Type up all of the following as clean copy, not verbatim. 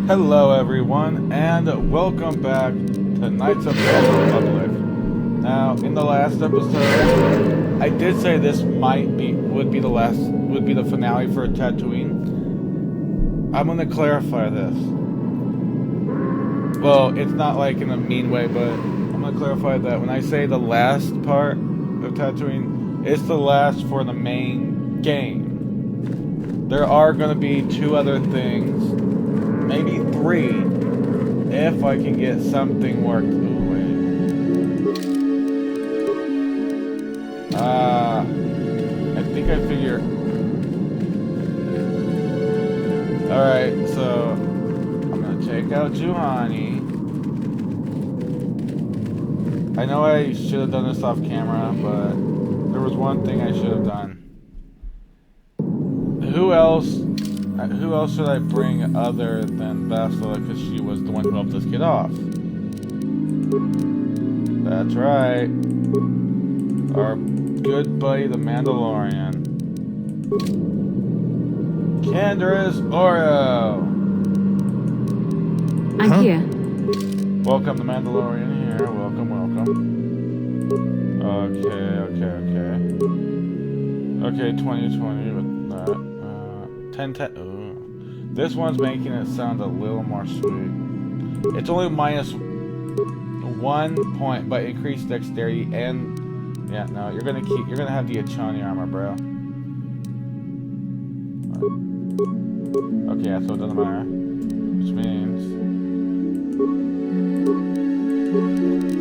Hello everyone, and welcome back to Knights of the Old Republic. Now, in the last episode, I did say this would be the finale for Tatooine. I'm gonna clarify this. Well, it's not like in a mean way, but I'm gonna clarify that when I say the last part of Tatooine, it's the last for the main game. There are gonna be two other things. Maybe three, if I can get something worked. Ooh, wait. I think I figure. Alright, so I'm gonna take out Juhani. I know I should have done this off camera, but there was one thing I should have done. Who else should I bring other than Bastila, because she was the one who helped us get off? That's right. Our good buddy, the Mandalorian. Candace Oreo! I'm here. Welcome, the Mandalorian here. Welcome. Okay, 2020 with that. 10. Ooh. This one's making it sound a little more sweet. It's only minus 1 point, but increased dexterity and yeah, no, you're gonna have the Achani armor, bro. Okay, yeah, so it doesn't matter. Which means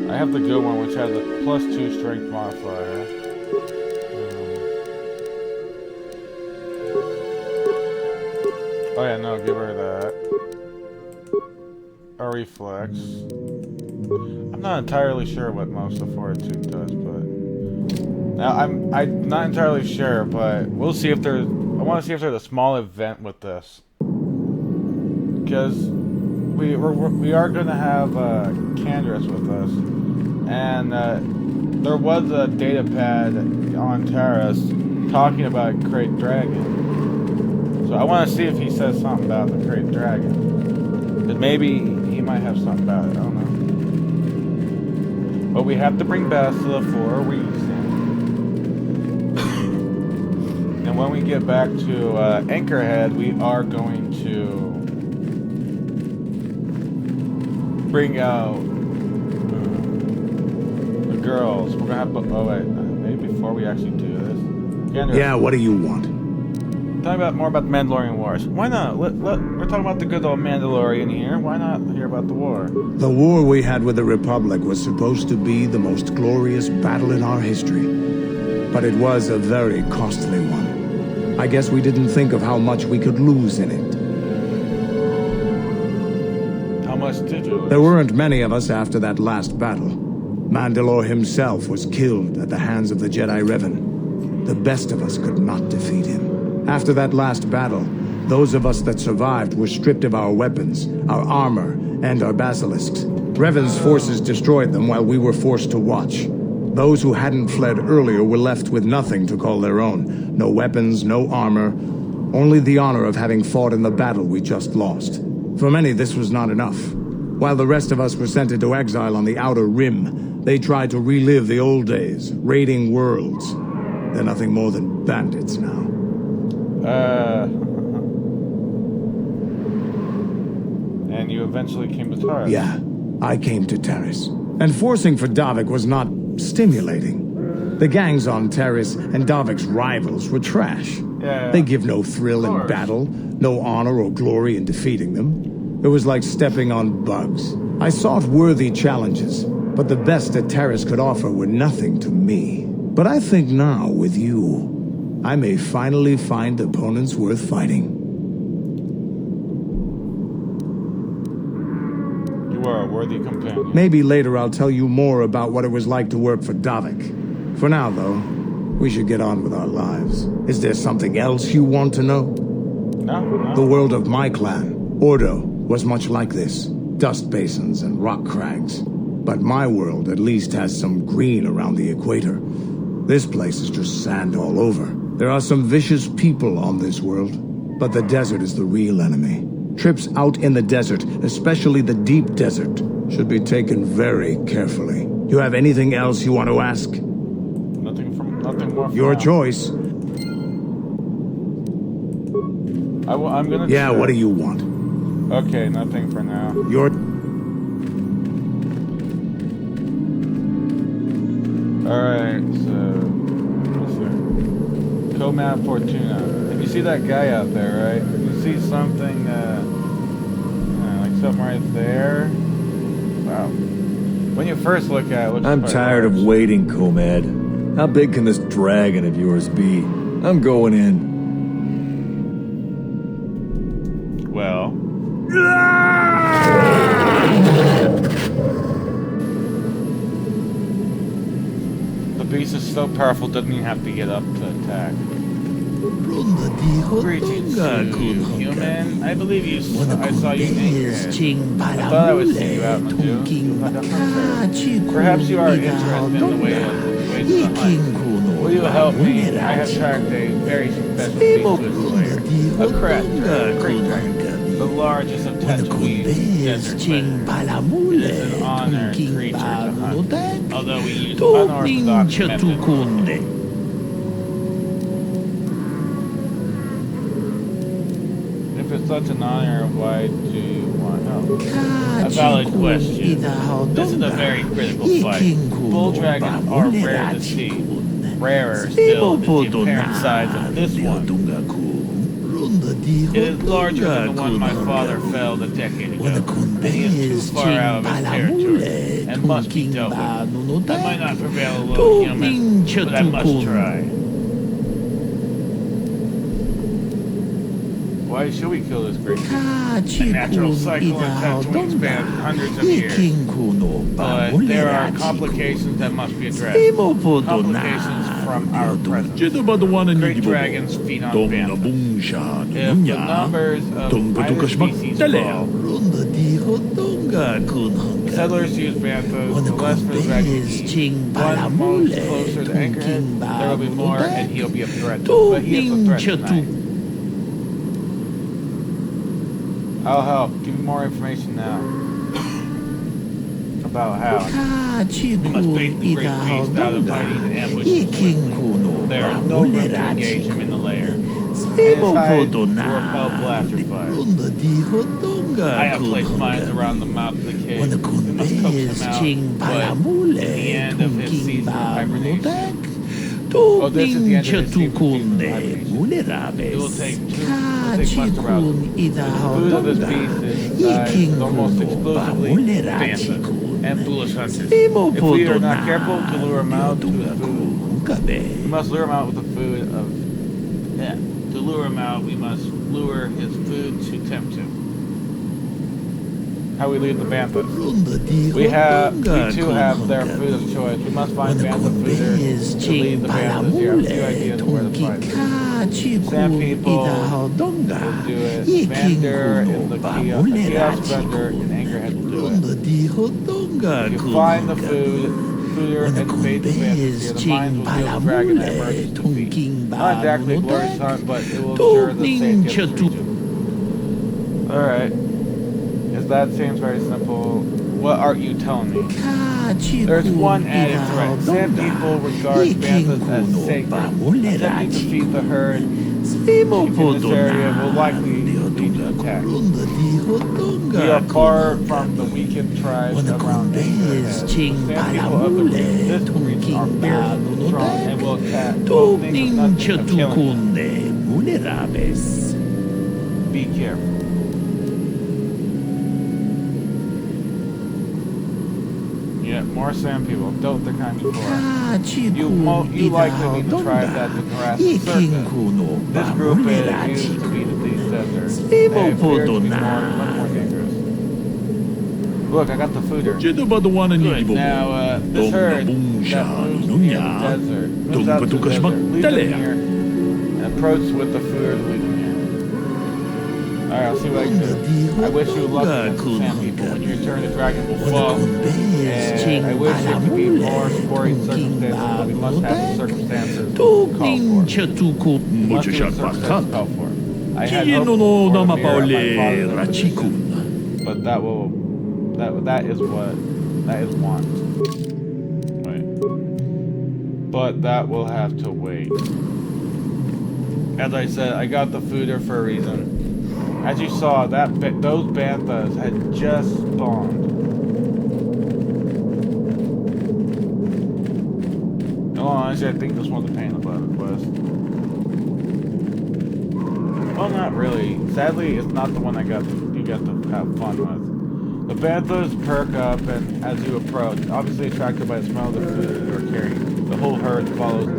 I have the good one, which has a +2 strength modifier. Oh yeah, no, give her that. A reflex. I'm not entirely sure what most of Fortitude does, but now I'm not entirely sure, but we'll see if there's. I want to see if there's a small event with this, because we are gonna have Candace with us, and there was a data pad on Taris talking about Krayt Dragon. So I want to see if he says something about the Krayt Dragon. Because maybe he might have something about it. I don't know. But we have to bring Bastila for a reason. And when we get back to Anchorhead, we are going to bring out the girls. We're going to have... Oh, wait. Maybe before we actually do this. Candace, yeah, what do you want? Talk more about the Mandalorian Wars. Why not? We're talking about the good old Mandalorian here. Why not hear about the war? The war we had with the Republic was supposed to be the most glorious battle in our history. But it was a very costly one. I guess we didn't think of how much we could lose in it. How much did you lose? There weren't many of us after that last battle. Mandalore himself was killed at the hands of the Jedi Revan. The best of us could not defeat him. After that last battle, those of us that survived were stripped of our weapons, our armor, and our basilisks. Revan's forces destroyed them while we were forced to watch. Those who hadn't fled earlier were left with nothing to call their own. No weapons, no armor, only the honor of having fought in the battle we just lost. For many, this was not enough. While the rest of us were sent into exile on the Outer Rim, they tried to relive the old days, raiding worlds. They're nothing more than bandits now. And you eventually came to Taris. Yeah, I came to Taris. And forcing for Davik was not stimulating. The gangs on Taris and Davik's rivals were trash. Yeah. They give no thrill in battle, no honor or glory in defeating them. It was like stepping on bugs. I sought worthy challenges, but the best that Taris could offer were nothing to me. But I think now, with you, I may finally find opponents worth fighting. You are a worthy companion. Maybe later I'll tell you more about what it was like to work for Davik. For now, though, we should get on with our lives. Is there something else you want to know? No. The world of my clan, Ordo, was much like this. Dust basins and rock crags. But my world at least has some green around the equator. This place is just sand all over. There are some vicious people on this world, but the desert is the real enemy. Trips out in the desert, especially the deep desert, should be taken very carefully. You have anything else you want to ask? Nothing more. Your choice. I'm gonna. Yeah, what do you want? Okay, nothing for now. Your. Alright, so what's there? Comad Fortuna. And you see that guy out there, right? You see something like something right there. Wow. When you first look at it, looks I'm quite tired large. of waiting, Comad. How big can this dragon of yours be? I'm going in. Well. The beast is so powerful, doesn't even have to get up to attack. Greetings, human. I believe I saw you in Anchorhead. I thought I would see you out in the dunes. You look like a hunter. Perhaps you are interested in the ways of the hunt. Will you help me? I have tracked a very special beast to its lair. A great dragon, the largest of Tatooines desert men. It is an honored creature to hunt, although we use unorthodox methods. If it's such an honor, why do you want help? A valid question. This is a very critical fight. Bull dragons are rare to see. Rarer still is the apparent size of this one. It is larger than the one my father felled a decade ago, and he is too far out of his territory, and must be dealt with. I might not prevail alone, human, but I must try. Why should we kill this great beast? A natural cycle in Tatooines spans hundreds of years. But there are complications that must be addressed. Complications from our presence. Great dragons feed on bantha. If the numbers of either species fall, settlers use banthas, the less for the dragon to eat. One moves closer to Anchorhead, there will be more, and he'll be a threat. But he is a threat tonight. I'll help. Give me more information now. About how. We must bait the great beast out of hiding and ambush. There is no room to engage him in the lair. His hide will repel blaster fire. I have placed mines around the mouth of the cave. We must coax him out, but at the end of his season of hibernation. Oh, this is the end of his season of hibernation. It will take much arousal. The food of this beast is almost exclusively bantha and foolish hunters. If we are not careful to lure him out to his food, we must lure him out with the food of... Yeah, to lure him out, we must lure his food to tempt him. How we lead the banthas. We too have their food of choice. We must find bantha fooders to lead the banthas here. I have a few ideas of where to find them. Sand people will do it. Vander in the kiosk vendor in Anchorhead will do it. If you find the fooder and bait the banthas here, the mines will deal the dragon at emergency defeat. Not exactly a glorious hunt, but it will ensure the safety of the region. Alright. That seems very simple. What are you telling me? There's one added threat. Sand people regard banthas as sacred. Attempting to feed the herd in this area will likely lead to attack. We are far from the weakened tribes around Anchorhead. Sand people of this region are fierce, strong, and will attack. Don't think of nothing of killing them. Be careful. Yeah, more sand people. Don't the kind before. You likely meet the tribe that can harass the surface. This group is used to be the deep desert. They appear to be much more dangerous. Look, I got the fooder. Good. Now, this herd that moves near the desert, moves out to the desert, lead them here, and approach with the fooder to lead them here. Alright, I'll see what I can do. I wish you luck against the sand people. When you return, the dragon will fall. And I wish there could be more sporting circumstances, but we must have the circumstances called for. Must have the circumstances called for. I had hoped for the mirror at my father's position, but that is want. Wait. But that will have to wait. As I said, I got the fooder for a reason. As you saw, those banthas had just spawned. Oh, honestly, I think this one's a pain in the butt quest. Well, not really. Sadly, it's not the one you got to have fun with. The banthas perk up, and as you approach, obviously attracted by the smell of the food you are carrying, the whole herd follows the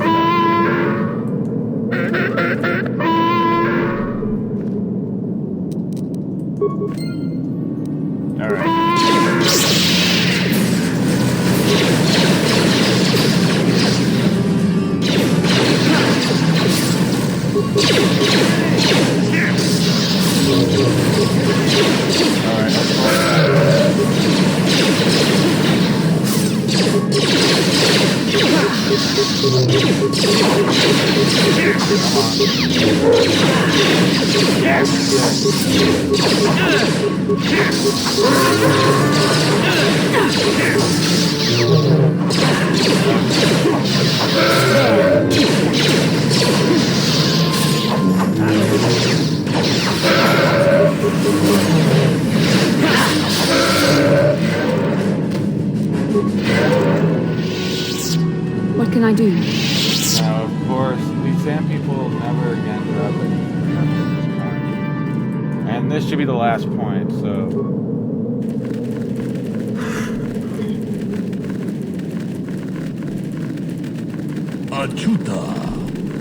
Alright. What can I do? Now, of course, these sand people will never again drop anything after this point. And this should be the last point, so... Achuta.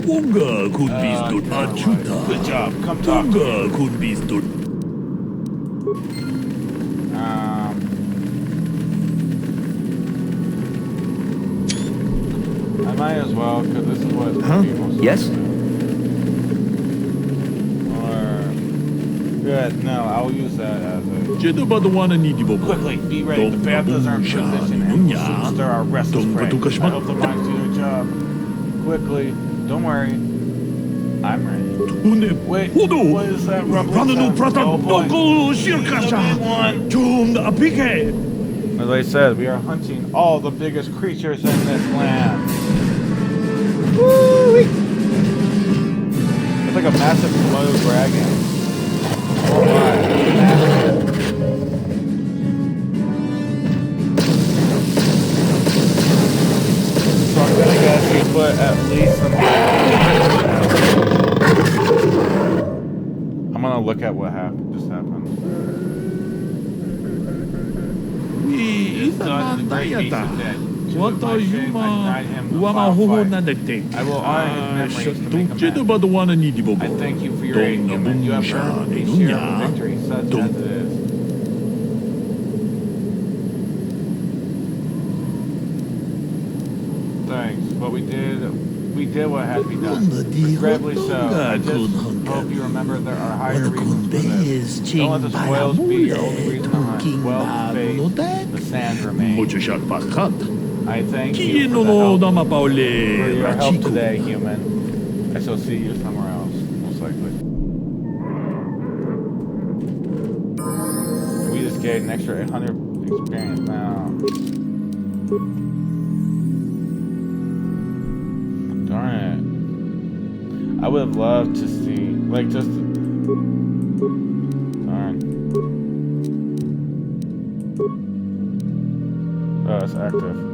Unga could be stood. Achuta. Good job. Come talk to me. Unga could be stood. I might as well, because this is what people say. Yes? Or... Good, no, I'll use that as a... Quickly, be ready. The Banthas are in position and will soon stir our restless prey. I hope the mines do their job. Quickly, don't worry. I'm ready. Wait, what is that rumbling sound? Oh boy. As I said, we are hunting all the biggest creatures in this land. Woo-wee. It's like a massive Komodo dragon. Oh my, massive. So I'm gonna guess he put at least some... I'm gonna look at what just happened. What are you, I will honor his memories to make amends. I thank you for your aid, human. You have earned a share of victory, such as it is. Thanks, but we did what had to be done. Regrettably so. I just hope you remember there are higher reasons for this. Don't let the spoils be your only reason to hunt. Well, faith, the sand remains. I thank you for your help today, human. I shall see you somewhere else, most likely. We just gained an extra 800 experience now. Darn it. I would have loved to see, like, just... Darn. Oh, it's active.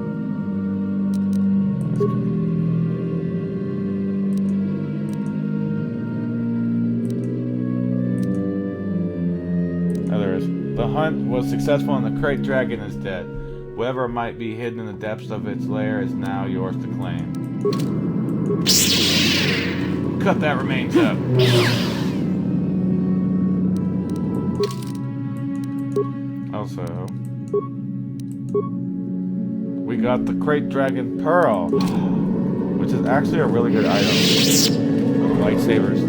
The hunt was successful and the crate dragon is dead. Whatever might be hidden in the depths of its lair is now yours to claim. Cut that remains up. Also, we got the crate dragon pearl, which is actually a really good item for the lightsabers.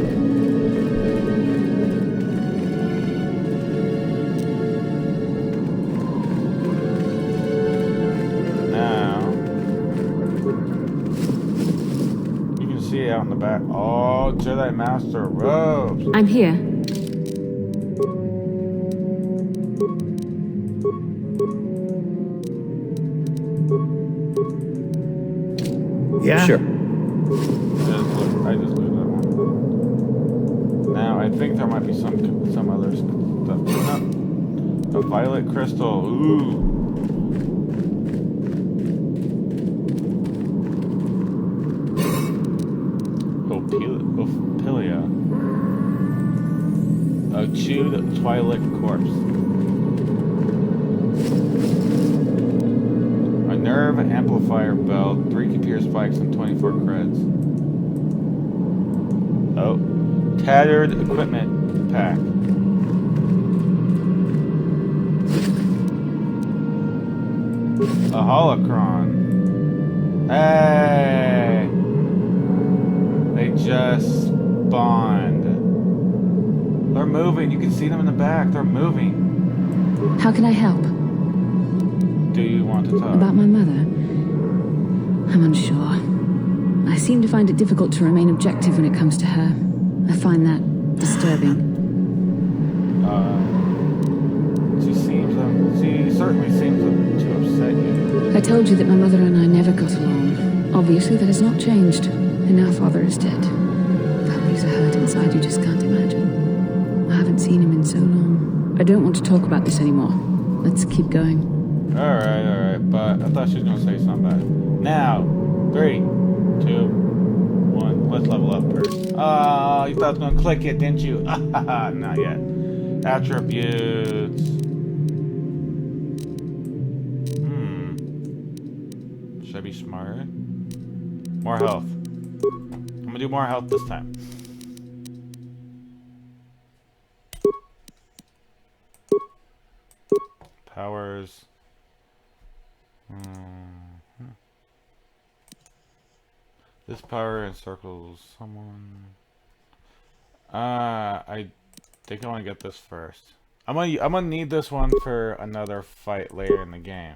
Out in the back. Oh, all Jedi Master robes. I'm here. Yeah? Sure. I just blew that one. Now I think there might be some other stuff. No. A violet crystal. Ooh. Ophelia. A chewed twilight corpse. A nerve amplifier belt, 3 computer spikes, and 24 creds. Oh. Tattered equipment pack. A holocron. Hey! They just spawned. They're moving. You can see them in the back. They're moving. How can I help? Do you want to talk? About my mother? I'm unsure. I seem to find it difficult to remain objective when it comes to her. I find that disturbing. She certainly seems to upset you. I told you that my mother and I never got along. Obviously, that has not changed. And our father is dead. That leaves a hurt inside you just can't imagine. I haven't seen him in so long. I don't want to talk about this anymore. Let's keep going. Alright, but I thought she was going to say something about it. Now, 3, 2, 1, let's level up first. Oh, you thought I was going to click it, didn't you? Not yet. Attributes. Should I be smarter? More health. I'm gonna do more health this time. Powers. This power encircles someone. I think I want to get this first. I'm gonna need this one for another fight later in the game.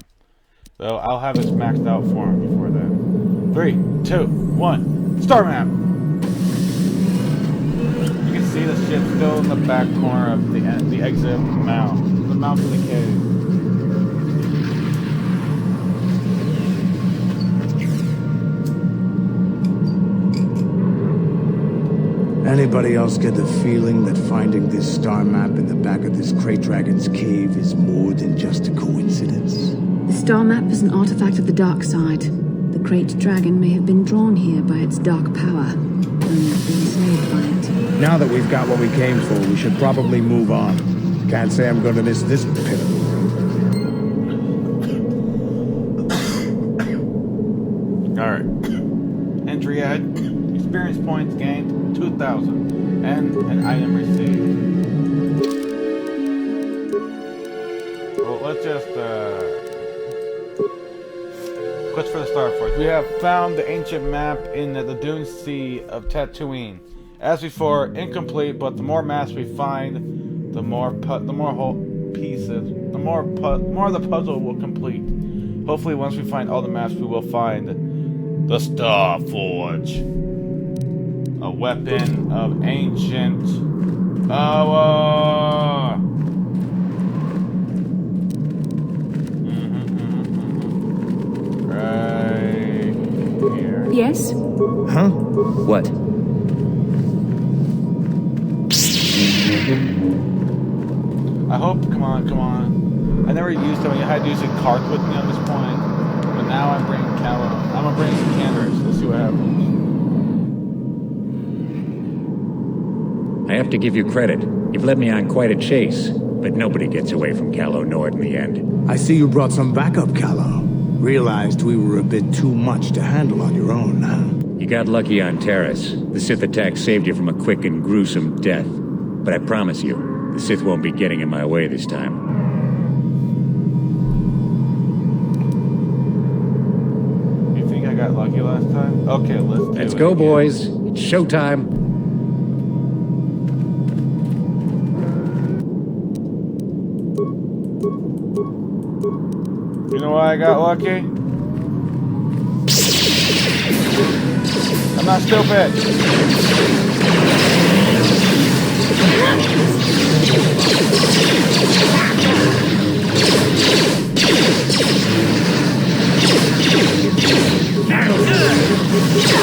Though I'll have this maxed out for him before then. 3, 2, 1, star map. You can see the ship still in the back corner of the exit of the mouth of the cave. Anybody else get the feeling that finding this star map in the back of this Krayt Dragon's cave is more than just a coincidence? The star map is an artifact of the dark side. The Krayt Dragon may have been drawn here by its dark power, and been enslaved by it. Now that we've got what we came for, we should probably move on. Can't say I'm going to miss this pivotal. Alright. Entry ad. Experience points gained 2,000. And an item received. Well, let's just, quest for the Star Force. We have found the ancient map in the Dune Sea of Tatooines. As before, incomplete, but the more maps we find, the more whole pieces, the more the puzzle will complete. Hopefully, once we find all the maps, we will find the Star Forge, a weapon of ancient power. Right here. Yes? Huh? What? I hope, come on. I never used them. I had to use a cart with me on this point. But now I'm bringing Callow. I'm gonna bring some candors. Let's see what happens. I have to give you credit. You've led me on quite a chase, but nobody gets away from Callow Nord in the end. I see you brought some backup, Callow. Realized we were a bit too much to handle on your own, huh? You got lucky on Terrace. The Sith attack saved you from a quick and gruesome death. But I promise you, the Sith won't be getting in my way this time. You think I got lucky last time? Okay, let's Go, boys. It's showtime. You know why I got lucky? I'm not stupid.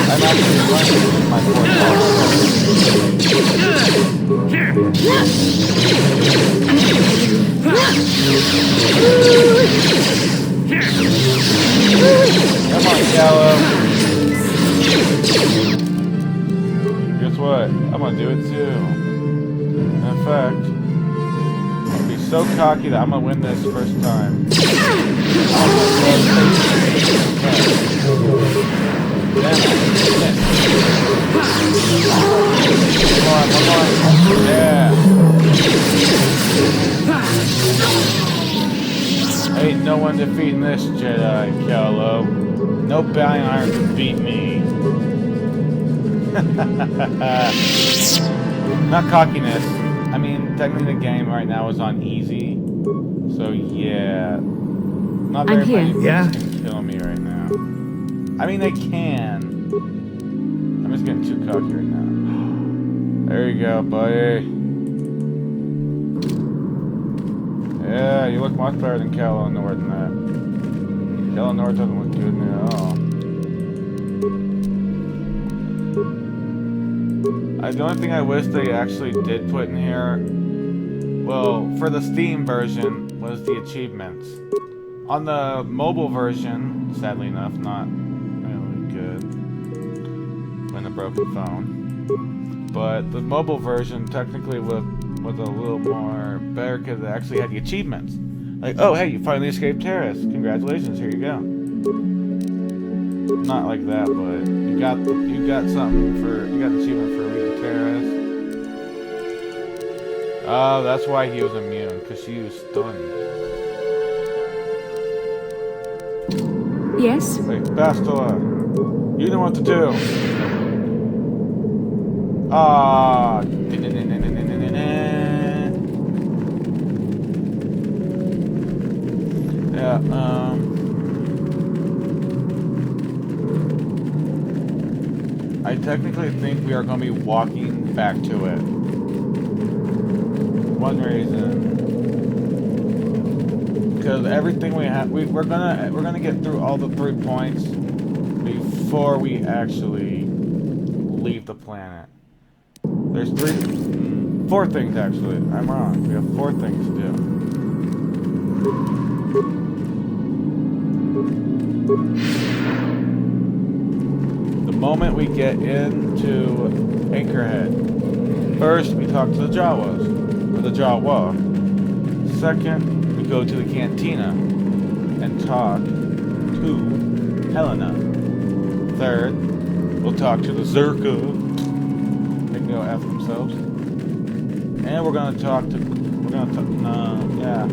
I'm actually going to use my fourth power. Come on, Gallo. Guess what? I'm gonna do it too. In fact, I'll be so cocky that I'm gonna win this first time. Come on, come on. Yeah. Ain't no one defeating this Jedi, Kylo. No bounty iron can beat me. Not cockiness. I mean, technically the game right now is on easy. So yeah. Not very many things can kill me right now. I mean, they can. I'm just getting too cocky right now. There you go, buddy. Yeah, you look much better than Kylo Nord than that. Kylo Nord doesn't look good at all. The only thing I wish they actually did put in here, well, for the Steam version, was the achievements. On the mobile version, sadly enough, not really good. When a broken phone. But the mobile version technically was a little more better because it actually had the achievements. Like, oh hey, you finally escaped terrorists. Congratulations, here you go. Not like that, but you got something for you got an achievement for reading terrorists. Oh, that's why he was immune, because she was stunned. Yes? Wait, Bastila, you know what to do. Ah, yeah, I technically think we are going to be walking back to it. One reason, because everything we have, we're gonna get through all the 3 points before we actually leave the planet. There's 4 things actually. I'm wrong. We have 4 things to do. The moment we get into Anchorhead, first we talk to the Jawas, or the Jawa. Second, we go to the cantina and talk to Helena. Third, we'll talk to the Zerka. They can go after themselves. And we're gonna talk to, yeah.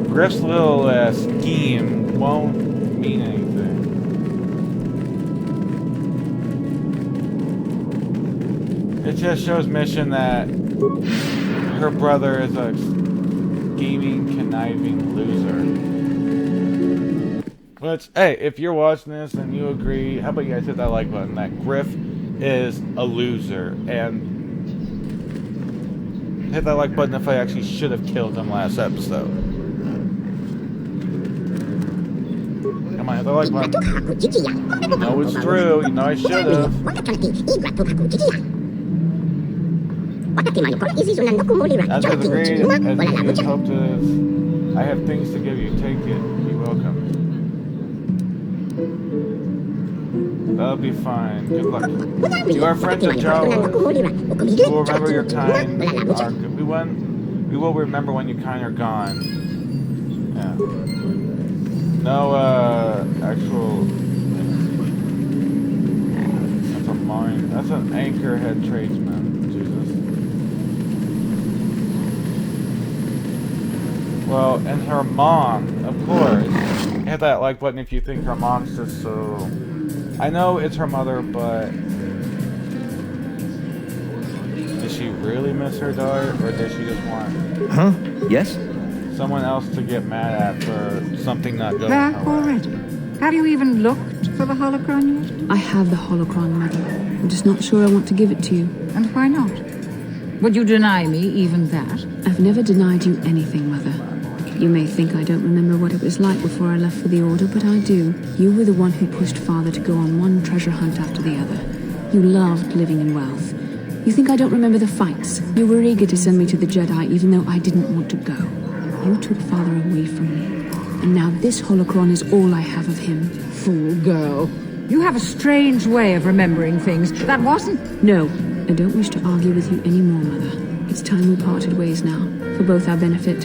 Griff's little scheme won't mean anything. It just shows Mission that her brother is a scheming, conniving loser. Which, hey, if you're watching this and you agree, how about you guys hit that like button? That Griff is a loser. And hit that like button if I actually should have killed him last episode. Come on, hit the like button. You know it's true. You know I should have. As is agreed, as you hoped is, I have things to give you. Take it. Be welcome. That'll be fine. Good luck. You are friends of Jawa. We will remember your kind. We will remember when you kind are gone. Yeah. No, actual. That's a mine. That's an Anchorhead tradesman. Jesus. Well, and her mom, of course. Hit that like button if you think her mom's just so. I know it's her mother, but does she really miss her daughter, or does she just want Yes? someone else to get mad at for something not going Back her way? already? Have you even looked for the holocron yet? I have the holocron, Mother. I'm just not sure I want to give it to you. And why not? Would you deny me even that? I've never denied you anything, Mother. You may think I don't remember what it was like before I left for the Order, but I do. You were the one who pushed Father to go on one treasure hunt after the other. You loved living in wealth. You think I don't remember the fights? You were eager to send me to the Jedi even though I didn't want to go. You took Father away from me. And now this holocron is all I have of him. Fool girl. You have a strange way of remembering things. That wasn't... No, I don't wish to argue with you anymore, Mother. It's time we parted ways now, for both our benefit.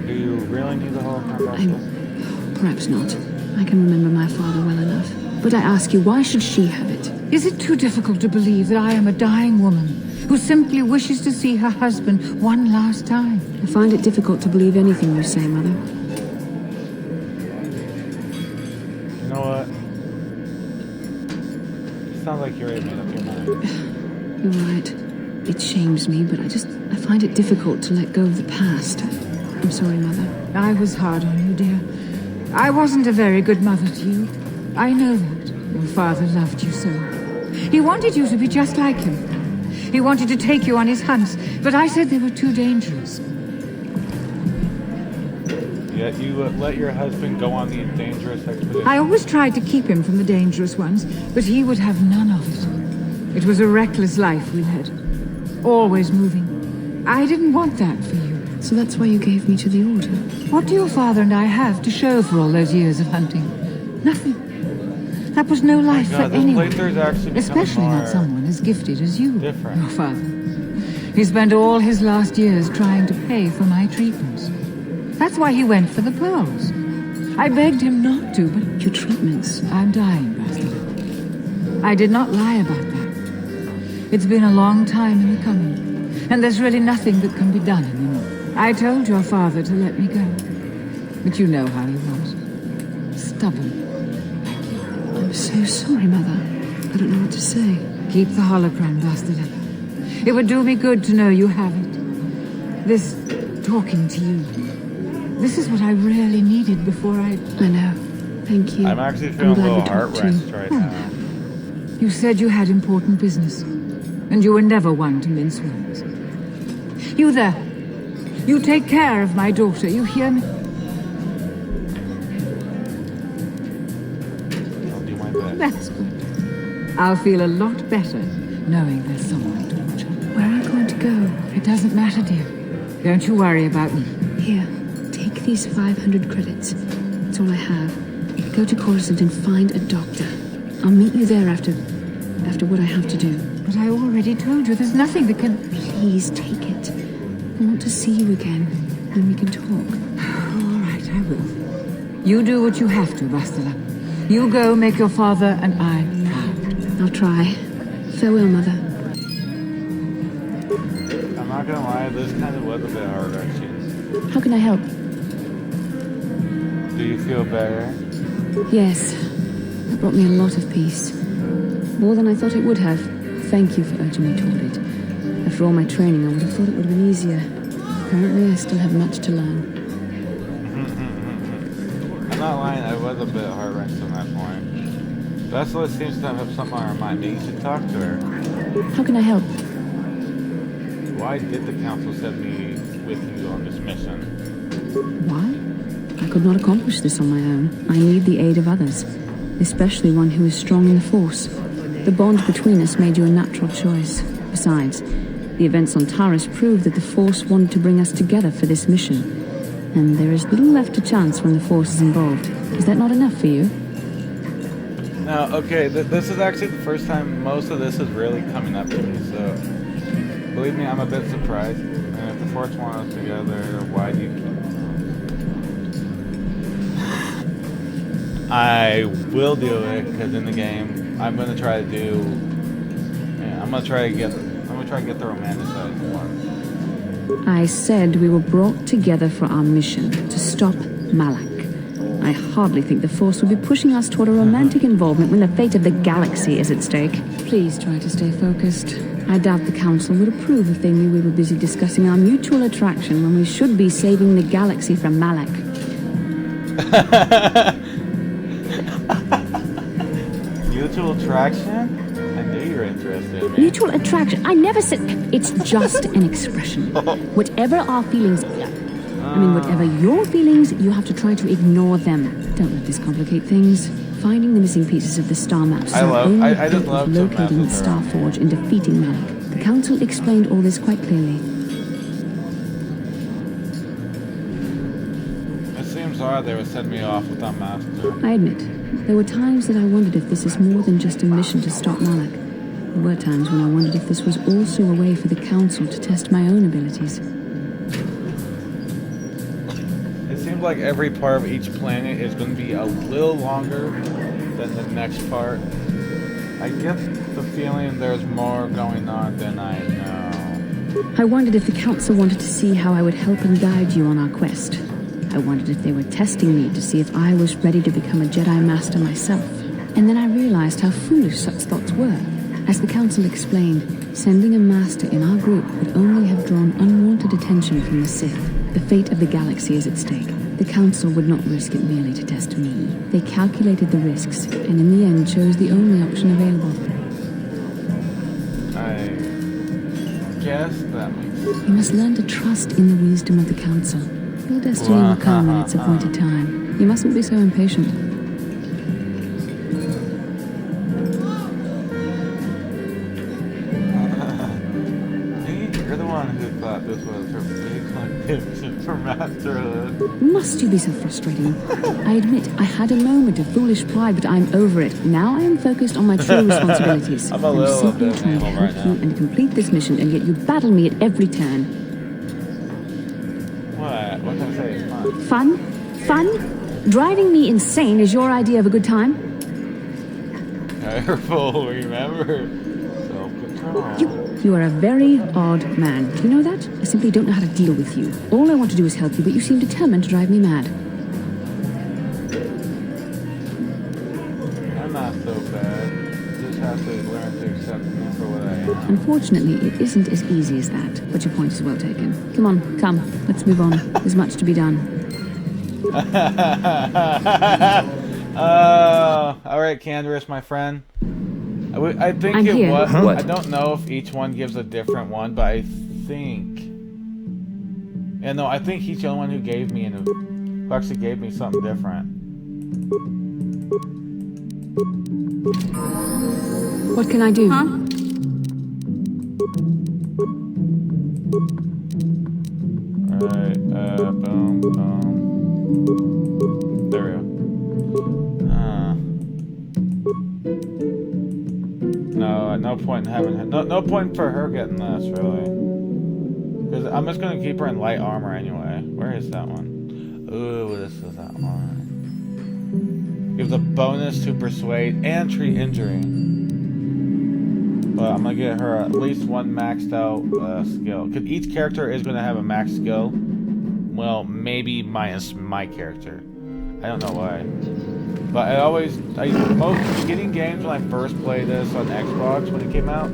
Do you really need the holocron? Perhaps not. I can remember my father well enough. But I ask you, why should she have it? Is it too difficult to believe that I am a dying woman who simply wishes to see her husband one last time? I find it difficult to believe anything you say, Mother. You know what? It sounds like you already made up your mind. You're right. It shames me, but I find it difficult to let go of the past. I'm sorry, Mother. I was hard on you, dear. I wasn't a very good mother to you. I know that. Your father loved you so. He wanted you to be just like him. He wanted to take you on his hunts, but I said they were too dangerous. Yet you let your husband go on the dangerous expedition. I always tried to keep him from the dangerous ones, but he would have none of it. It was a reckless life we led. Always moving. I didn't want that for you. So that's why you gave me to the Order? What do your father and I have to show for all those years of hunting? Nothing. That was no life for anyone. Especially not someone as gifted as you, different. Your father. He spent all his last years trying to pay for my treatments. That's why he went for the pearls. I begged him not to, but... Your treatments? I'm dying, Bastard. I did not lie about that. It's been a long time in the coming, and there's really nothing that can be done anymore. I told your father to let me go, but you know how he was. Stubborn. I'm so sorry, Mother. I don't know what to say. Keep the holocron, Bastard. It would do me good to know you have it. This talking to you. This is what I really needed before I know. Thank you. I'm actually feeling a little heart-wrenched right now. You said you had important business, and you were never one to mince words. You there. You take care of my daughter, you hear me? I'll do my best. That's good. I'll feel a lot better knowing there's someone to watch her. Where are you going to go? It doesn't matter, dear. Don't you worry about me. Here, take these 500 credits. That's all I have. Go to Coruscant and find a doctor. I'll meet you there after what I have to do. But I already told you there's nothing that can... Please take it. I want to see you again, then we can talk. All right, I will. You do what you have to, Bastila. You go make your father and I proud. I'll try. Farewell, Mother. I'm not gonna lie, this kind of was a bit hard, actually. How can I help? Do you feel better? Yes. It brought me a lot of peace. More than I thought it would have. Thank you for urging me toward it. After all my training, I would have thought it would have been easier. Apparently, I still have much to learn. I'm not lying, I was a bit heart-wrenched on that point. Bessela seems to have something on her mind. Maybe you should talk to her. How can I help? Why did the council send me with you on this mission? Why? I could not accomplish this on my own. I need the aid of others, especially one who is strong in the Force. The bond between us made you a natural choice. Besides, the events on Taris proved that the Force wanted to bring us together for this mission. And there is little left to chance when the Force is involved. Is that not enough for you? Now, okay, this is actually the first time most of this is really coming up to me, so... Believe me, I'm a bit surprised. And if the Force want us together, why do you keep... I will do it, because in the game, I'm going to try to do... Yeah, I'm going to try to get the romanticized one. I said we were brought together for our mission, to stop Malak. I hardly think the Force would be pushing us toward a romantic involvement when the fate of the galaxy is at stake. Please try to stay focused. I doubt the Council would approve if they knew we were busy discussing our mutual attraction when we should be saving the galaxy from Mutual attraction? I knew you were interested in me. Mutual attraction. I never said. It's just an expression. Whatever our feelings. Whatever your feelings, you have to try to ignore them. Don't let this complicate things. Finding the missing pieces of the star maps is our only I just hope love of to locating the mess with Star her. Forge and defeating Malik. The Council explained all this quite clearly. It seems odd they would send me off without Master. I admit, there were times that I wondered if this is more than just a mission to stop Malik. There were times when I wondered if this was also a way for the Council to test my own abilities. It seems like every part of each planet is going to be a little longer than the next part. I get the feeling there's more going on than I know. I wondered if the Council wanted to see how I would help and guide you on our quest. I wondered if they were testing me to see if I was ready to become a Jedi Master myself. And then I realized how foolish such thoughts were. As the Council explained, sending a Master in our group would only have drawn unwanted attention from the Sith. The fate of the galaxy is at stake. The Council would not risk it merely to test me. They calculated the risks, and in the end chose the only option available. I guess that makes sense. You must learn to trust in the wisdom of the Council. Your destiny will come in its appointed time. You mustn't be so impatient. You're the one who thought this was her big condition for masterhood. Must you be so frustrating? I admit, I had a moment of foolish pride, but I'm over it. Now I am focused on my true responsibilities. I'm a little simply bit trying to anal right help you now. and complete this mission, and yet you battle me at every turn. What? What can I say? It's fun. Fun? Fun? Driving me insane is your idea of a good time? Careful, remember. Self-control. You are a very odd man. Do you know that? I simply don't know how to deal with you. All I want to do is help you, but you seem determined to drive me mad. I'm not so bad. Just have to learn to accept me for what I am. Unfortunately, it isn't as easy as that, but your point is well taken. Come on, come. Let's move on. There's much to be done. All right, Candace, my friend. I think I'm it here. was. Huh? I don't know if each one gives a different one, but I think. Yeah, no, I think he's the only one who gave me who actually gave me something different. What can I do? Huh? Alright, boom, boom. There we go. No point in having no point for her getting this, really. Because I'm just gonna keep her in light armor anyway. Where is that one? Ooh, this is that one. Gives a bonus to persuade and treat injury. But I'm gonna get her at least one maxed out skill. Because each character is gonna have a max skill. Well, maybe minus my character. I don't know why. But most beginning games when I first played this on Xbox when it came out.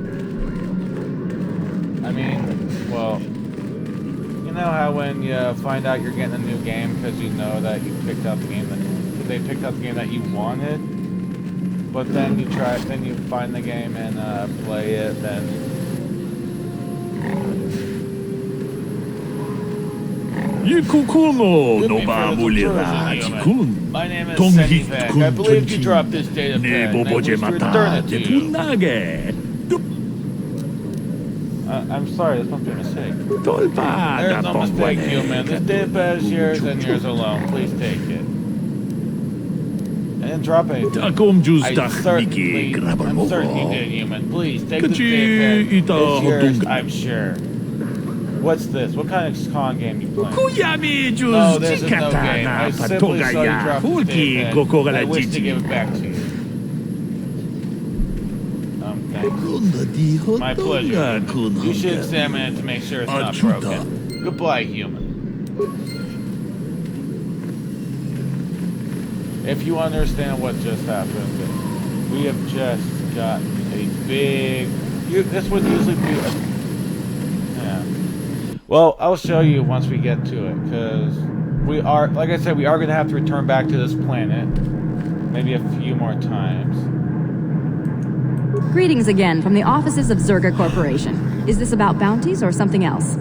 I mean, well, you know how when you find out you're getting a new game because you know that you picked out the game that they picked out the game that you wanted, but then you find the game and play it, then. My name is Senny Vec. I believe you dropped this data pad, and I wish to return it to you. I'm sorry, this must be a mistake. There's no mistake, human. This data pad is yours and yours alone. Please take it. I didn't drop anything. I'm certain you did, human. Please, take this data pad. It's yours, I'm sure. What's this? What kind of con game you playing? No, this is no game. I simply saw you drop the data pad. I wish to give it back to you. Thanks. My pleasure. You should examine it to make sure it's not broken. Goodbye, human. If you understand what just happened, we have just got a big... This would usually be a... Yeah. Well, I'll show you once we get to it, because we are, like I said, we are going to have to return back to this planet maybe a few more times. Greetings again from the offices of Zerga Corporation. Is this about bounties or something else?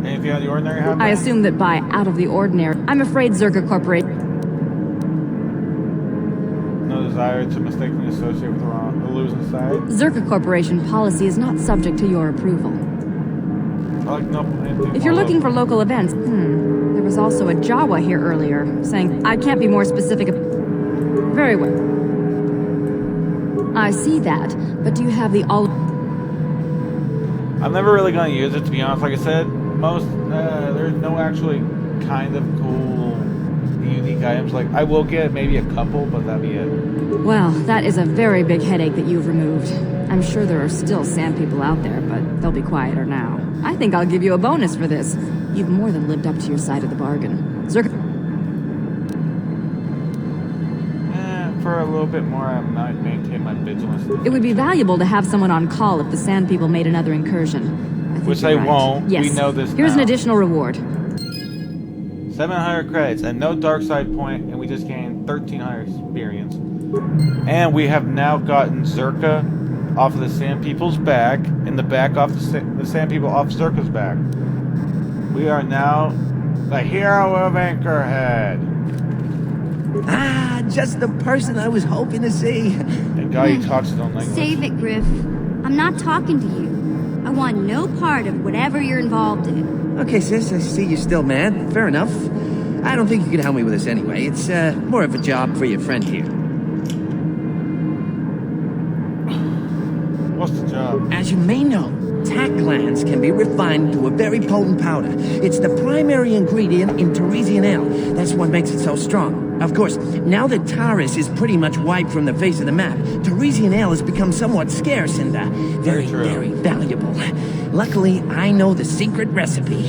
Anything out of the ordinary happening? I assume that by out of the ordinary, I'm afraid Zerga Corporation... No desire to mistakenly associate with the losing side? Zerga Corporation policy is not subject to your approval. I like no, If you're looking for local events, there was also a Jawa here earlier, saying, I can't be more specific. Very well. I see that, but do you have the all... I'm never really going to use it, to be honest. Like I said, there's no actually kind of cool, unique items. Like, I will get maybe a couple, but that'd be it. Well, that is a very big headache that you've removed. I'm sure there are still sand people out there, but they'll be quieter now. I think I'll give you a bonus for this. You've more than lived up to your side of the bargain. Zerga... For a little bit more, I might maintain my vigilance. It would be valuable to have someone on call if the sand people made another incursion. I think Which you're they right. won't. Yes. We know this Here's now. an additional reward. 700 credits and no dark side point, and we just gained 1,300 experience. And we have now gotten Zerka off of the Sand People's back, and the back off the Sand People off Zerka's back. We are now the hero of Anchorhead. Ah, just the person I was hoping to see. And guy he talks his own language. Save it, Griff. I'm not talking to you. I want no part of whatever you're involved in. Okay, sis, I see you're still mad. Fair enough. I don't think you can help me with this anyway. It's more of a job for your friend here. What's the job? As you may know, tack glands can be refined to a very potent powder. It's the primary ingredient in Teresian ale. That's what makes it so strong. Of course, now that Taris is pretty much wiped from the face of the map, Teresian ale has become somewhat scarce and very, very valuable. Luckily, I know the secret recipe.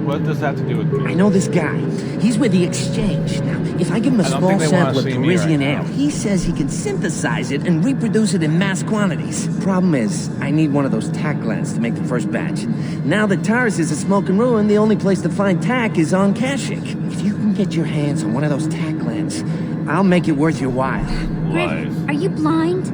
What does that have to do with me? I know this guy. He's with the Exchange. Now, if I give him a small sample of Teresian ale, he says he can synthesize it and reproduce it in mass quantities. Problem is, I need one of those tack glands to make the first batch. Now that Taris is a smoking ruin, the only place to find tack is on Kashyyyk. If you can get your hands on one of those tack glands, I'll make it worth your while. Griff, are you blind?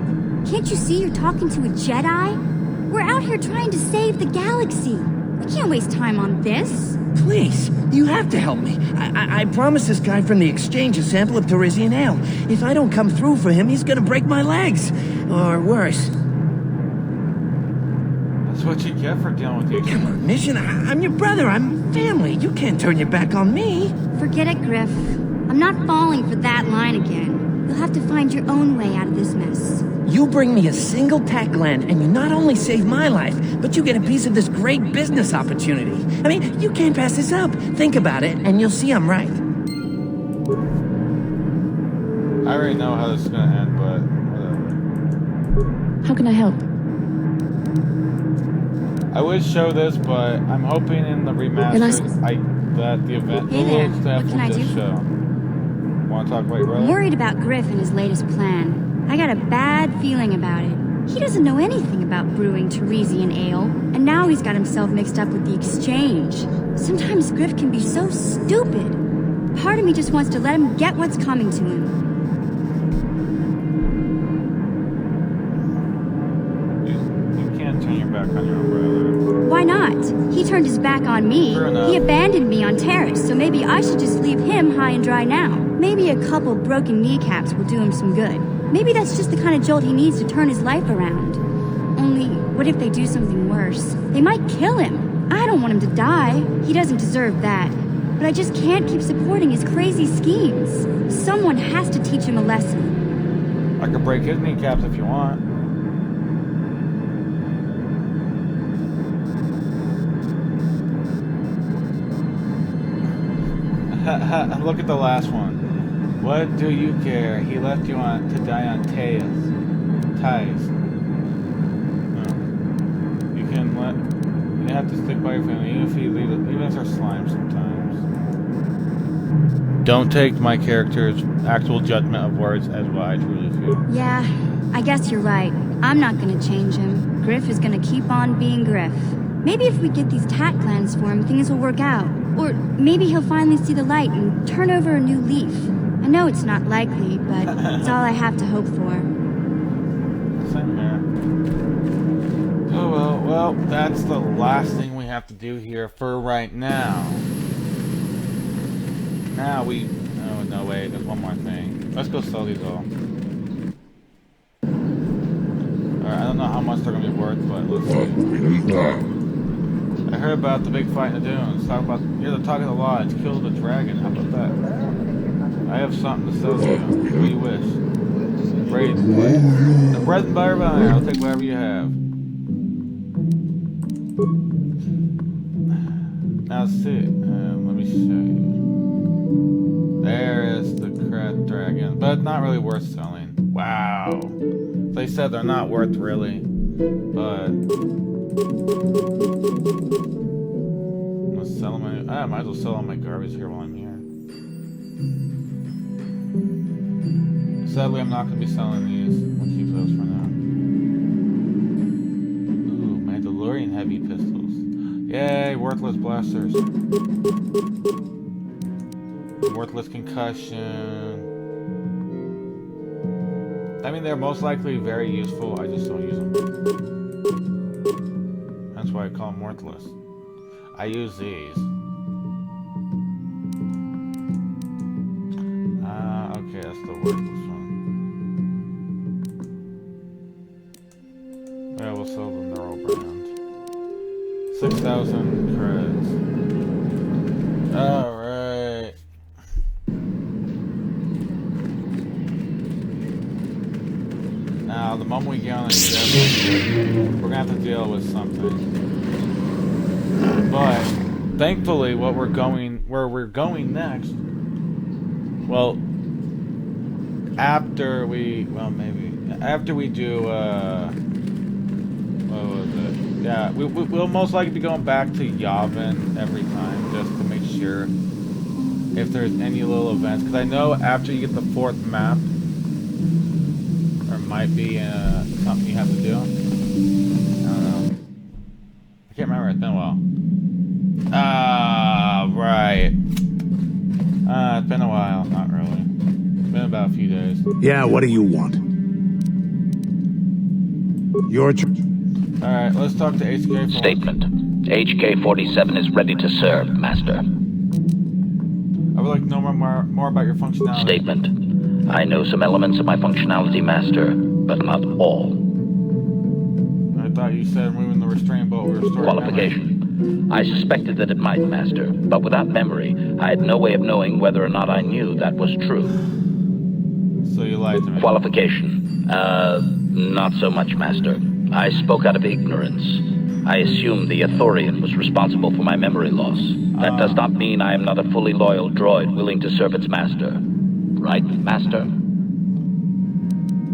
Can't you see you're talking to a Jedi? We're out here trying to save the galaxy. We can't waste time on this. Please, you have to help me. I promised this guy from the Exchange a sample of Teresian ale. If I don't come through for him, he's gonna break my legs. Or worse. That's what you get for dealing with you. Come on, Mission. I'm your brother. I'm family. You can't turn your back on me. Forget it, Griff. I'm not falling for that line again. You'll have to find your own way out of this mess. You bring me a single tack gland, and you not only save my life, but you get a piece of this great business opportunity. I mean, you can't pass this up. Think about it, and you'll see I'm right. I already know how this is gonna end, but whatever. How can I help? I would show this, but I'm hoping in the remaster that the event Hey there, little stuff what can I will do? just show. Want to talk about your brother? I'm worried about Griff and his latest plan. I got a bad feeling about it. He doesn't know anything about brewing Teresian ale, and now he's got himself mixed up with the Exchange. Sometimes Griff can be so stupid. Part of me just wants to let him get what's coming to him. You can't turn your back on your own brother. Why not? He turned his back on me. Fair enough. He abandoned me on Terrace, so maybe I should just leave him high and dry now. Maybe a couple broken kneecaps will do him some good. Maybe that's just the kind of jolt he needs to turn his life around. Only, what if they do something worse? They might kill him. I don't want him to die. He doesn't deserve that. But I just can't keep supporting his crazy schemes. Someone has to teach him a lesson. I could break his kneecaps if you want. Look at the last one. What do you care? He left you on to die on Ties. No. You have to stick by your family, even if they're slime sometimes. Don't take my character's actual judgment of words as what I truly feel. Yeah, I guess you're right. I'm not gonna change him. Griff is gonna keep on being Griff. Maybe if we get these tack glands for him, things will work out. Or maybe he'll finally see the light and turn over a new leaf. I know it's not likely, but it's all I have to hope for. Same here. Oh, well, that's the last thing we have to do here for right now. Now we... Oh, no, wait, there's one more thing. Let's go sell these all. Alright, I don't know how much they're gonna be worth, but let's see. I heard about the big fight in the dunes. Talk about... You're the talk of the lodge. Kill the dragon. How about that? I have something to sell to you. What do you wish? Braid. The bread and butter bone. I'll take whatever you have. Now see. Let me show you. There is the crab dragon, but not really worth selling. Wow. They said they're not worth really, but let's sell them. I might as well sell all my garbage here while I'm here. Sadly, I'm not going to be selling these. We'll keep those for now. Ooh, Mandalorian heavy pistols. Yay, worthless blasters. Worthless concussion. I mean, they're most likely very useful. I just don't use them. That's why I call them worthless. I use these. Okay, that's the worthless one. Yeah, we'll sell the neural brand. 6,000 creds. Alright. Now, the moment we get on the ship, we're gonna have to deal with something. But thankfully, where we're going next, well, after we do, what was it? Yeah, we'll most likely be going back to Yavin every time, just to make sure if there's any little events. Because I know after you get the 4th map, there might be something you have to do. I don't know. I can't remember. It's been a while. Right. It's been a while. Not really. It's been about a few days. Yeah, what do you want? Your Alright, let's talk to HK. Statement. HK-47 is ready to serve, Master. I would like to know more about your functionality. Statement. I know some elements of my functionality, Master, but not all. I thought you said moving the restraint bolt would restore Qualification. I suspected that it might, Master, but without memory, I had no way of knowing whether or not I knew that was true. So you lied to me. Qualification. Not so much, Master. I spoke out of ignorance. I assumed the Athorian was responsible for my memory loss. That does not mean I am not a fully loyal droid willing to serve its master. Right, Master?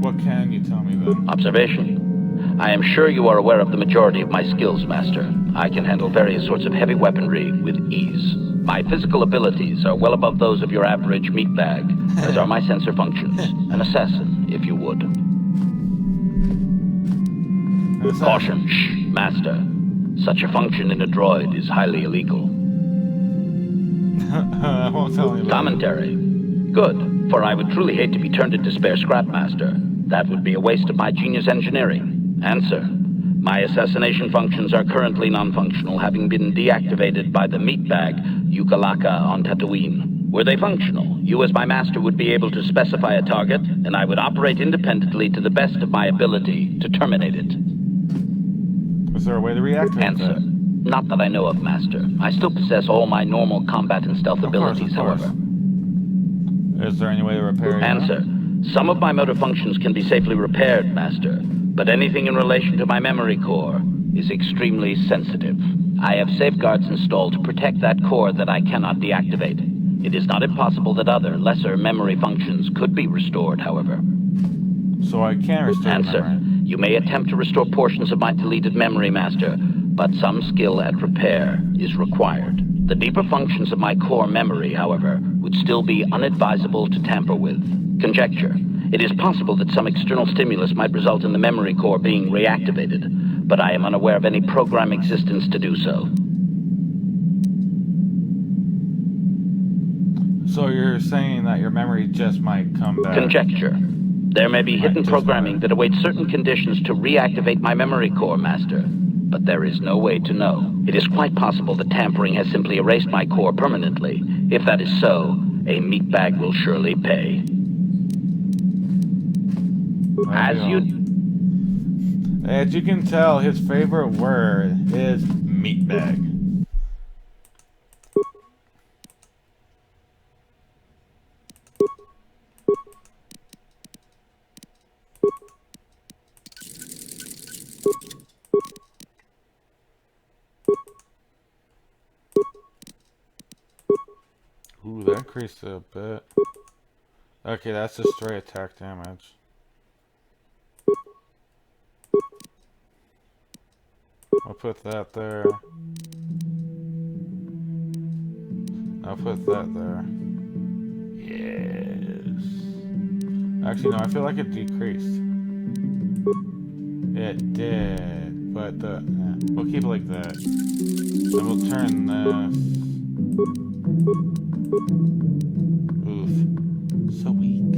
What can you tell me then? Observation. I am sure you are aware of the majority of my skills, Master. I can handle various sorts of heavy weaponry with ease. My physical abilities are well above those of your average meatbag, as are my sensor functions. An assassin, if you would. Caution, shh, Master. Such a function in a droid is highly illegal. I won't tell you. Commentary. Good, for I would truly hate to be turned into spare scrap, Master. That would be a waste of my genius engineering. Answer. My assassination functions are currently non-functional, having been deactivated by the meatbag Yukalaka on Tatooine. Were they functional, you as my master would be able to specify a target, and I would operate independently to the best of my ability to terminate it. Is there a way to reactivate Answer. that? Not that I know of, Master. I still possess all my normal combat and stealth abilities, however. Is there any way to repair it? Answer. Some of my motor functions can be safely repaired, Master, but anything in relation to my memory core is extremely sensitive. I have safeguards installed to protect that core that I cannot deactivate. It is not impossible that other, lesser memory functions could be restored, however. So I can restore Answer. memory. You may attempt to restore portions of my deleted memory, Master, but some skill at repair is required. The deeper functions of my core memory, however, would still be unadvisable to tamper with. Conjecture. It is possible that some external stimulus might result in the memory core being reactivated, but I am unaware of any program existence to do so. So you're saying that your memory just might come back? Conjecture. There may be hidden programming that awaits certain conditions to reactivate my memory core, Master. But there is no way to know. It is quite possible that tampering has simply erased my core permanently. If that is so, a meatbag will surely pay. As you can tell, his favorite word is meatbag. Ooh, that increased a bit. Okay, that's just straight attack damage. I'll put that there. I'll put that there. Yes. Actually, no, I feel like it decreased. It did, but we'll keep it like that. Then we'll turn this. Oof. So weak.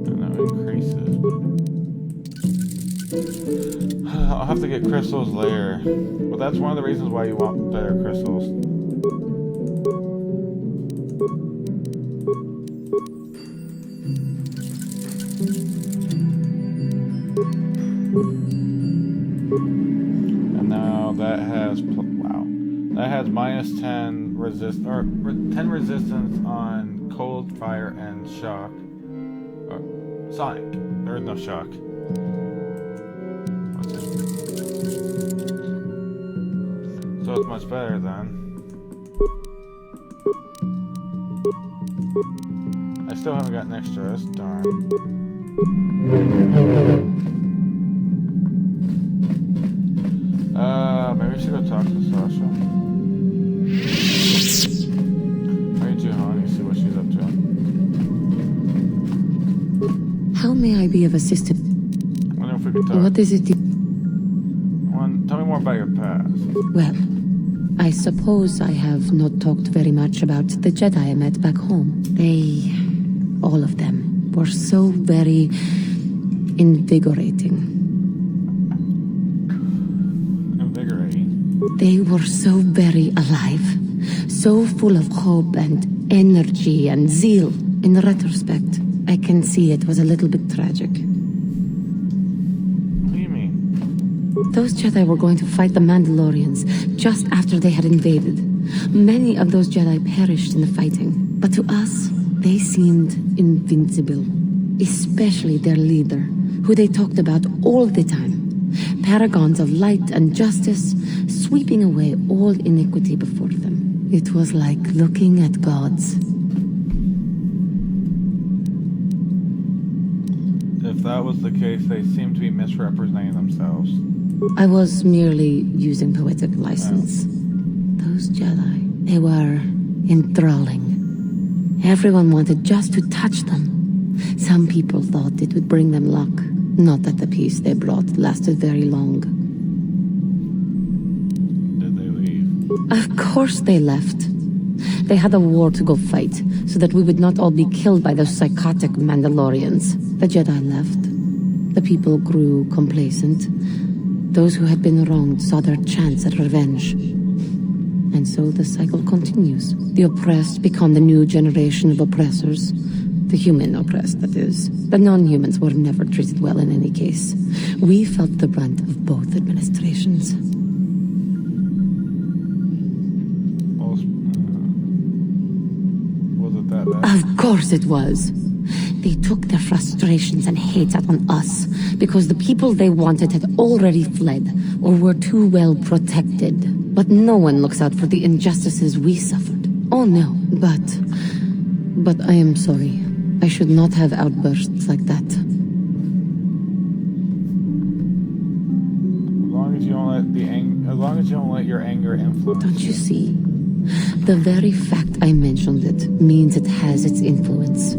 I know it increases, but I'll have to get crystals later. Well, that's one of the reasons why you want better crystals. And now that has that has minus 10 10 resistance on cold, fire, and shock. Or sonic. There is no shock. What's it? So it's much better then. I still haven't gotten extras. Darn. Maybe we should go talk to Sasha. See what she's up to. How may I be of assistance? I wonder if we could talk. What is it? Tell me more about your past. Well, I suppose I have not talked very much about the Jedi I met back home. They, all of them, were so very invigorating. They were so very alive, so full of hope and energy and zeal. In retrospect, I can see it was a little bit tragic. What do you mean? Those Jedi were going to fight the Mandalorians just after they had invaded. Many of those Jedi perished in the fighting, but to us, they seemed invincible. Especially their leader, who they talked about all the time. Paragons of light and justice, sweeping away all iniquity before them. It was like looking at gods. If that was the case, they seem to be misrepresenting themselves. I was merely using poetic license. Those Jedi, they were enthralling. Everyone wanted just to touch them. Some people thought it would bring them luck. Not that the peace they brought lasted very long. Did they leave? Of course they left. They had a war to go fight, so that we would not all be killed by those psychotic Mandalorians. The Jedi left. The people grew complacent. Those who had been wronged saw their chance at revenge. And so the cycle continues. The oppressed become the new generation of oppressors. The human oppressed, that is. The non-humans were never treated well in any case. We felt the brunt of both administrations. Was it that bad? Of course it was. They took their frustrations and hate out on us because the people they wanted had already fled or were too well protected. But no one looks out for the injustices we suffered. Oh no, but I am sorry. I should not have outbursts like that. As long as you don't let your anger influence. Don't you see? The very fact I mentioned it means it has its influence.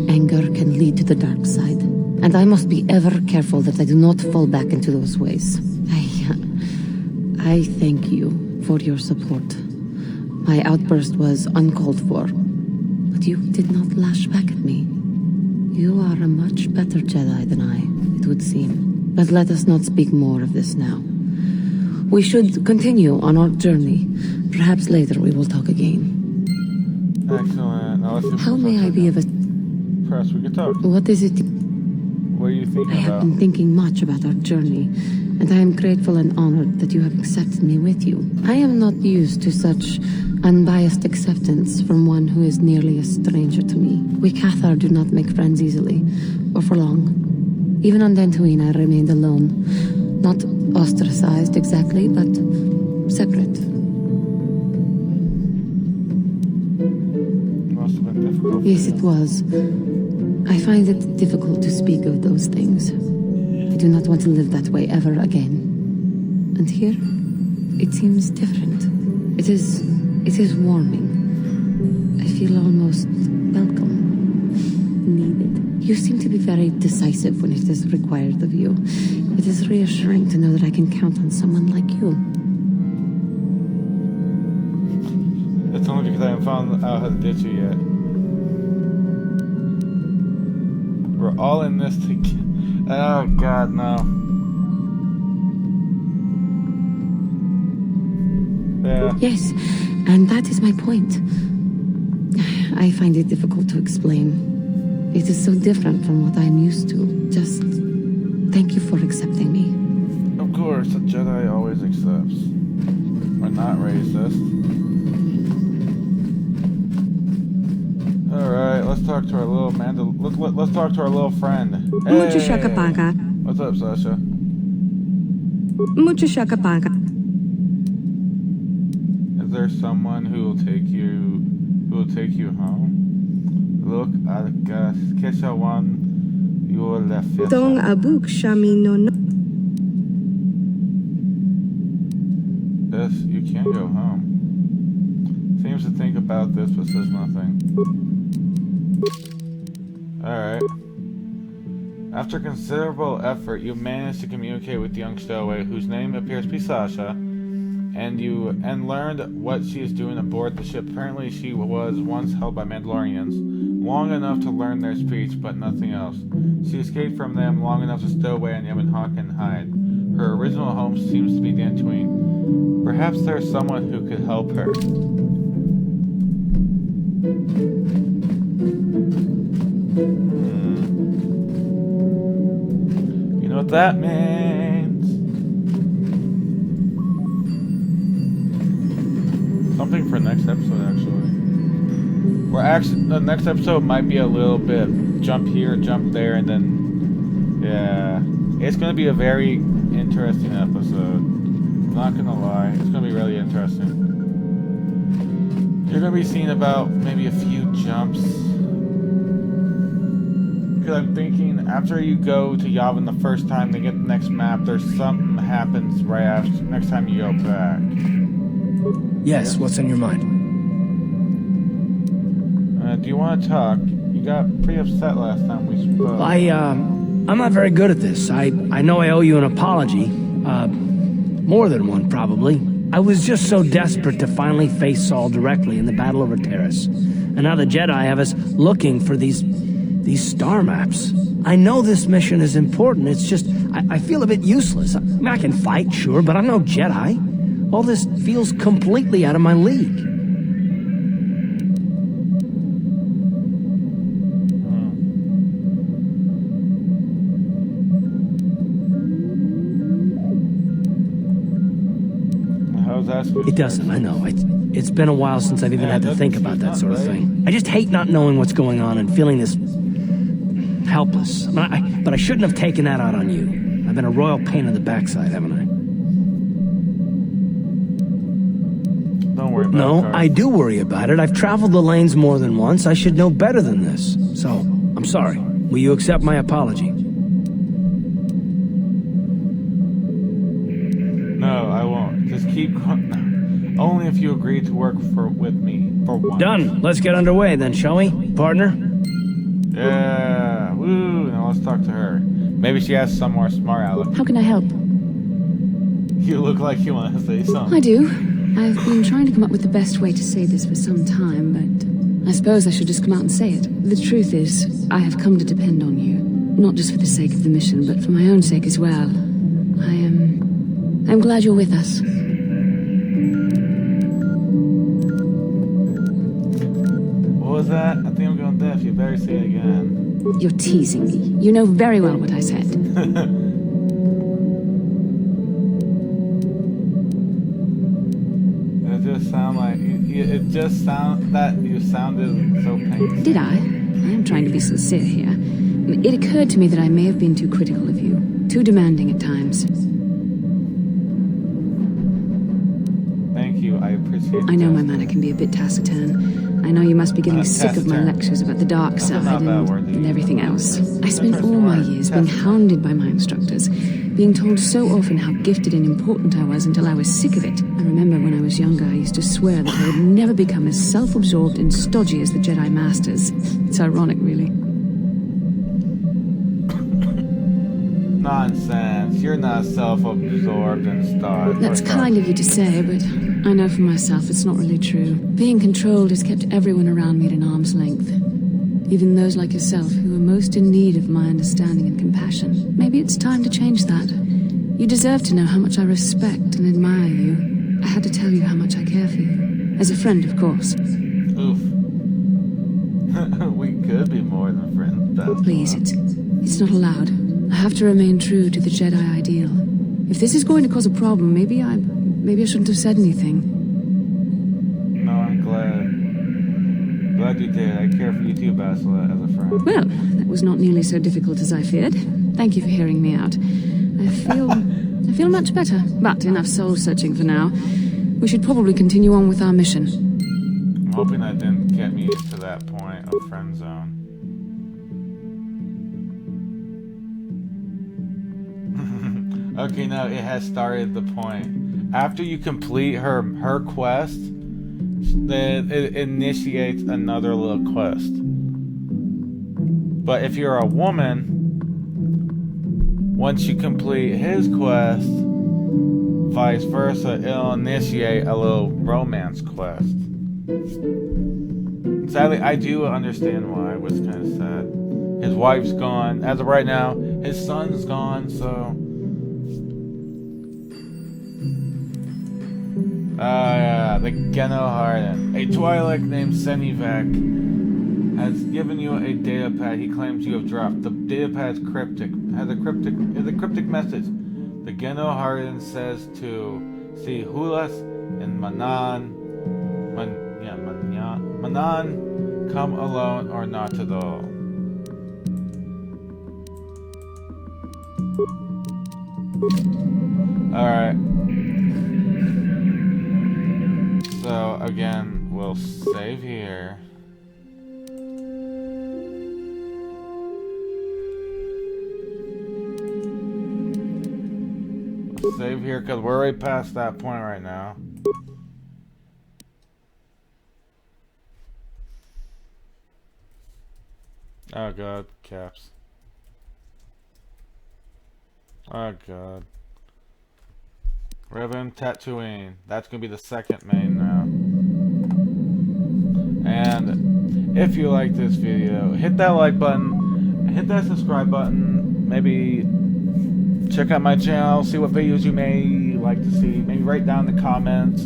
Anger can lead to the dark side, and I must be ever careful that I do not fall back into those ways. I thank you for your support. My outburst was uncalled for, but you did not lash back at me. You are a much better Jedi than I, it would seem. But let us not speak more of this now. We should continue on our journey. Perhaps later we will talk again. Excellent. Now let's see. How may I be of a... Press, we can talk. What is it? What are you thinking I have been thinking much about our journey, and I am grateful and honored that you have accepted me with you. I am not used to such unbiased acceptance from one who is nearly a stranger to me. We Cathar do not make friends easily, or for long. Even on Tatooine I remained alone. Not ostracized exactly, but separate. Must have been difficult. Yes, it was. I find it difficult to speak of those things. I do not want to live that way ever again. And here, it seems different. It is warming. I feel almost welcome. Needed. You seem to be very decisive when it is required of you. It is reassuring to know that I can count on someone like you. It's only because I haven't found out how to ditch you yet. We're all in this together. Oh god, no. Yeah. Yes, and that is my point. I find it difficult to explain. It is so different from what I am used to. Just thank you for accepting me. Of course, a Jedi always accepts. We're not racist. Alright, let's talk to our little let's talk to our little friend. Hey. Mucho shakapanka. What's up, Sasha? Mucho shakapanka. Is there someone who will take you home? Look, I guess Keshawan, you will left. Tong abuk shami no. Yes, you can go home. Seems to think about this, but says nothing. Alright. After considerable effort, you managed to communicate with the young stowaway, whose name appears to be Sasha, and learned what she is doing aboard the ship. Apparently, she was once held by Mandalorians, long enough to learn their speech, but nothing else. She escaped from them long enough to stow away on Yavin Hawk and hide. Her original home seems to be Tatooine. Perhaps there's someone who could help her. You know what that means? Something for next episode, actually. The next episode might be a little bit jump here, jump there, and then, yeah. It's going to be a very interesting episode. I'm not going to lie. It's going to be really interesting. You're going to be seeing about maybe a few jumps. Because I'm thinking after you go to Yavin the first time they get the next map, there's something happens right after next time you go back. Yes, what's on your mind? Do you want to talk? You got pretty upset last time we spoke. I'm not very good at this. I know I owe you an apology. More than one, probably. I was just so desperate to finally face Saul directly in the battle over Terrace. And now the Jedi have us looking for these star maps. I know this mission is important, it's just, I feel a bit useless. I mean, I can fight, sure, but I'm no Jedi. All this feels completely out of my league. It doesn't, I know. It's been a while since I've even had to think about that sort of thing. I just hate not knowing what's going on and feeling this helpless. But I shouldn't have taken that out on you. I've been a royal pain in the backside, haven't I? Don't worry about it. No, I do worry about it. I've traveled the lanes more than once. I should know better than this. So, I'm sorry. Will you accept my apology? No, I won't. Just keep... Only if you agree to work with me for once. Done. Let's get underway then, shall we, partner? Yeah. Woo. Woo! Now let's talk to her. Maybe she has some more smart aleck. How can I help? You look like you want to say something. I do. I've been trying to come up with the best way to say this for some time, but I suppose I should just come out and say it. The truth is, I have come to depend on you. Not just for the sake of the mission, but for my own sake as well. I'm glad you're with us. What was that? I think I'm going deaf. You better say it again. You're teasing me. You know very well what I said. It just sound like it just sound that you sounded so painful. Did I? I am trying to be sincere here. It occurred to me that I may have been too critical of you, too demanding at times. Thank you. I appreciate it. I know my manner can be a bit taciturn. I know you must be getting sick of my lectures about the dark side and everything else. I spent all my years being hounded by my instructors, being told so often how gifted and important I was until I was sick of it. I remember when I was younger, I used to swear that I would never become as self-absorbed and stodgy as the Jedi Masters. It's ironic, really. Nonsense. You're not self-absorbed and stodgy. That's kind of you to say, but I know for myself it's not really true. Being controlled has kept everyone around me at an arm's length. Even those like yourself who are most in need of my understanding and compassion. Maybe it's time to change that. You deserve to know how much I respect and admire you. I had to tell you how much I care for you. As a friend, of course. Oof. We could be more than friends. Please, it's not allowed. I have to remain true to the Jedi ideal. If this is going to cause a problem, maybe I shouldn't have said anything. No, I'm glad you did. I care for you too, Basila, as a friend. Well, that was not nearly so difficult as I feared. Thank you for hearing me out. I feel much better, but enough soul-searching for now. We should probably continue on with our mission. I'm hoping that didn't get me to that point of friend zone. Okay, now it has started the point. After you complete her quest, it initiates another little quest. But if you're a woman, once you complete his quest, vice versa, it'll initiate a little romance quest. Sadly, I do understand why. It was kind of sad. His wife's gone. As of right now, his son's gone, so... yeah, the Geno Harden. A Twi'lek named Senivek has given you a data pad he claims you have dropped. The data pad's cryptic. Has a cryptic message. The Geno Harden says to see Hulas and Manan come alone or not at all. Alright. So again, we'll save here. We'll save here because we're right past that point right now. Oh god, caps. Oh god. Revan Tatooine. That's going to be the second main now. And if you like this video, hit that like button, hit that subscribe button, maybe check out my channel, see what videos you may like to see, maybe write down in the comments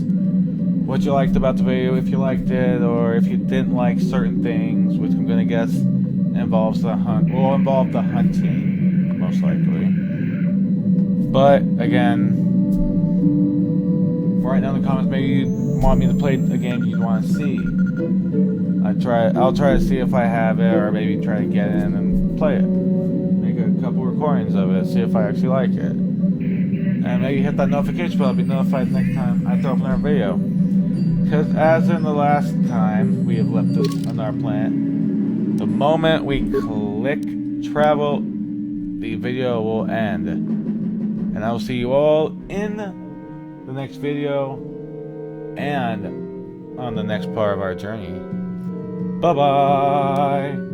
what you liked about the video, if you liked it, or if you didn't like certain things, which I'm going to guess involves the will involve the hunting, most likely. But, again, write down in the comments, maybe you want me to play a game you want to see. I'll try to see if I have it, or maybe try to get in and play it. Make a couple recordings of it, see if I actually like it. And maybe hit that notification bell to be notified next time I throw up another video. Because as in the last time we have left this on our planet, the moment we click travel, the video will end. And I will see you all in the next video and on the next part of our journey. Bye-bye!